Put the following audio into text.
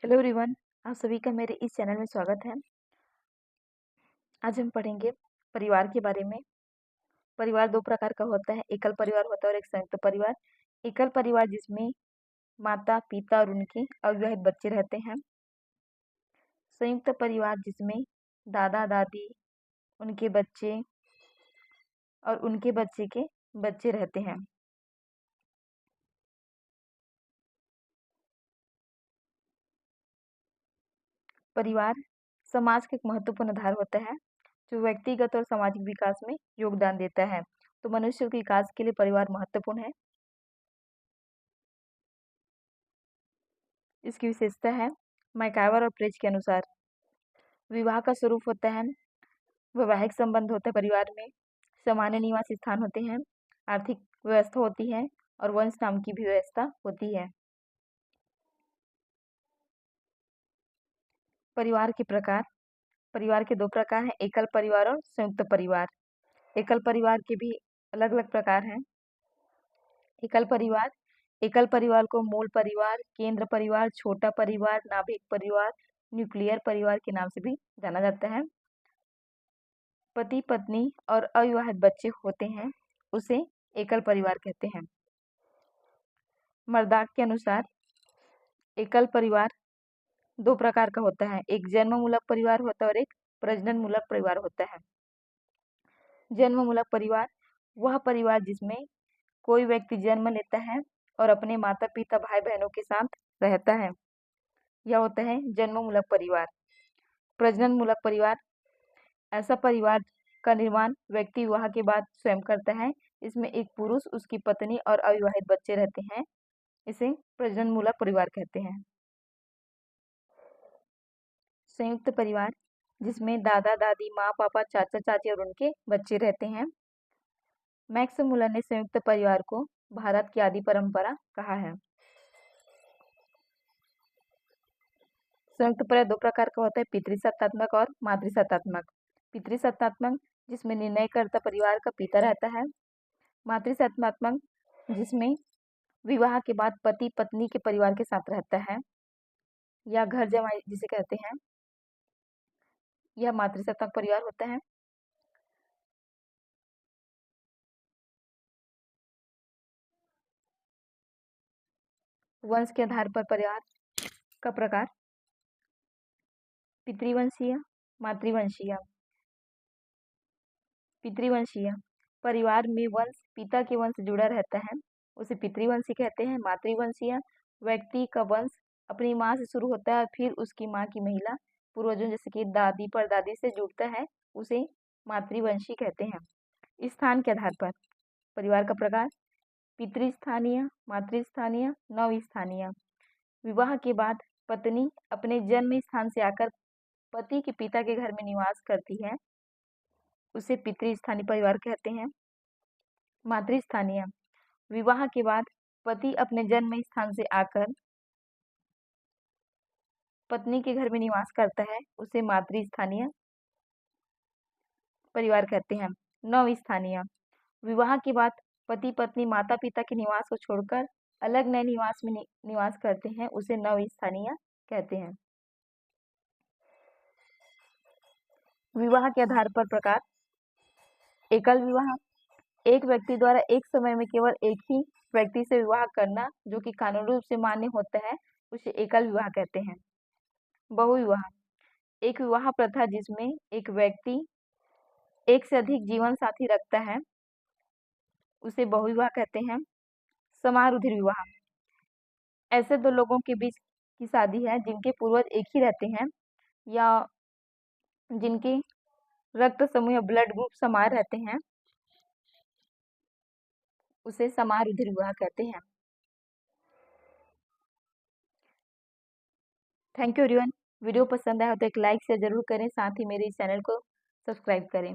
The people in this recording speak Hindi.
हेलो एवरीवन, आप सभी का मेरे इस चैनल में स्वागत है। आज हम पढ़ेंगे परिवार के बारे में। परिवार दो प्रकार का होता है, एकल परिवार होता है और एक संयुक्त परिवार। एकल परिवार जिसमें माता पिता और उनके अविवाहित बच्चे रहते हैं। संयुक्त परिवार जिसमें दादा दादी, उनके बच्चे और उनके बच्चे के बच्चे रहते हैं। परिवार समाज का एक महत्वपूर्ण आधार होता है जो व्यक्तिगत और सामाजिक विकास में योगदान देता है। तो मनुष्य के विकास के लिए परिवार महत्वपूर्ण है। इसकी विशेषता है मैकावर और प्रेज के अनुसार विवाह का स्वरूप होता है, वैवाहिक संबंध होता है परिवार में, सामान्य निवास स्थान होते हैं, आर्थिक व्यवस्था होती है और वंश नाम की भी व्यवस्था होती है। परिवार के प्रकार। परिवार के दो प्रकार हैं, एकल परिवार और संयुक्त परिवार। एकल परिवार के भी अलग अलग प्रकार हैं। एकल परिवार को मूल परिवार, केंद्र परिवार, छोटा परिवार, नाभिक परिवार, न्यूक्लियर परिवार के नाम से भी जाना जाता है। पति पत्नी और अविवाहित बच्चे होते हैं उसे एकल परिवार कहते हैं। मर्दाक के अनुसार एकल परिवार दो प्रकार का होता है, एक जन्म मूलक परिवार होता है और एक प्रजनन मूलक परिवार होता है। जन्म मूलक परिवार वह परिवार जिसमें कोई व्यक्ति जन्म लेता है और अपने माता पिता भाई बहनों के साथ रहता है, यह होता है जन्म मूलक परिवार। प्रजनन मूलक परिवार ऐसा परिवार का निर्माण व्यक्ति विवाह के बाद स्वयं करता है। इसमें एक पुरुष, उसकी पत्नी और अविवाहित बच्चे रहते हैं। इसे प्रजनन मूलक परिवार कहते हैं। संयुक्त परिवार जिसमें दादा दादी, माँ पापा, चाचा चाची और उनके बच्चे रहते हैं। मैक्स मुलर ने संयुक्त परिवार को भारत की आदि परंपरा कहा है। संयुक्त परिवार दो प्रकार का होता है, पितृसत्तात्मक और मातृसत्तात्मक। पितृसत्तात्मक जिसमें निर्णयकर्ता परिवार का पिता रहता है। मातृसत्तात्मक जिसमें विवाह के बाद पति पत्नी के परिवार के साथ रहता है या घर जमाई जिसे कहते हैं, यह मातृसत्तात्मक परिवार होता है। वंश के आधार पर परिवार का प्रकार पितृवंशीय, मातृवंशीय। पितृवंशीय परिवार में वंश पिता के वंश जुड़ा रहता है, उसे पितृवंशी कहते हैं। मातृवंशीय व्यक्ति का वंश अपनी माँ से शुरू होता है और फिर उसकी माँ की महिला पूर्वजों जैसे कि दादी परदादी से जुड़ता है, उसे मातृवंशी कहते हैं। स्थान के आधार पर परिवार का प्रकार पितृस्थानीय, मातृस्थानीय, नवस्थानीय। विवाह के बाद पत्नी अपने जन्म स्थान से आकर पति के पिता के घर में निवास करती है, उसे पितृस्थानीय परिवार कहते हैं। मातृस्थानीय विवाह के बाद पति अपने जन्म स्थान से आकर पत्नी के घर में निवास करता है, उसे मातृस्थानीय परिवार कहते हैं। नवस्थानीय विवाह के बाद पति पत्नी माता पिता के निवास को छोड़कर अलग नए निवास में निवास करते हैं, उसे नवस्थानीय कहते हैं। विवाह के आधार पर प्रकार एकल विवाह एक व्यक्ति द्वारा एक समय में केवल एक ही व्यक्ति से विवाह करना जो कि कानूनी रूप से मान्य होता है, उसे एकल विवाह कहते हैं। बहुविवाह एक विवाह प्रथा जिसमें एक व्यक्ति एक से अधिक जीवन साथी रखता है, उसे बहुविवाह कहते हैं। समारुधिर विवाह ऐसे दो लोगों के बीच की शादी है जिनके पूर्वज एक ही रहते हैं या जिनके रक्त समूह या ब्लड ग्रुप समान रहते हैं, उसे समारुधिर विवाह कहते हैं। Thank you everyone. वीडियो पसंद आया हो तो एक लाइक शेयर जरूर करें, साथ ही मेरे इस चैनल को सब्सक्राइब करें।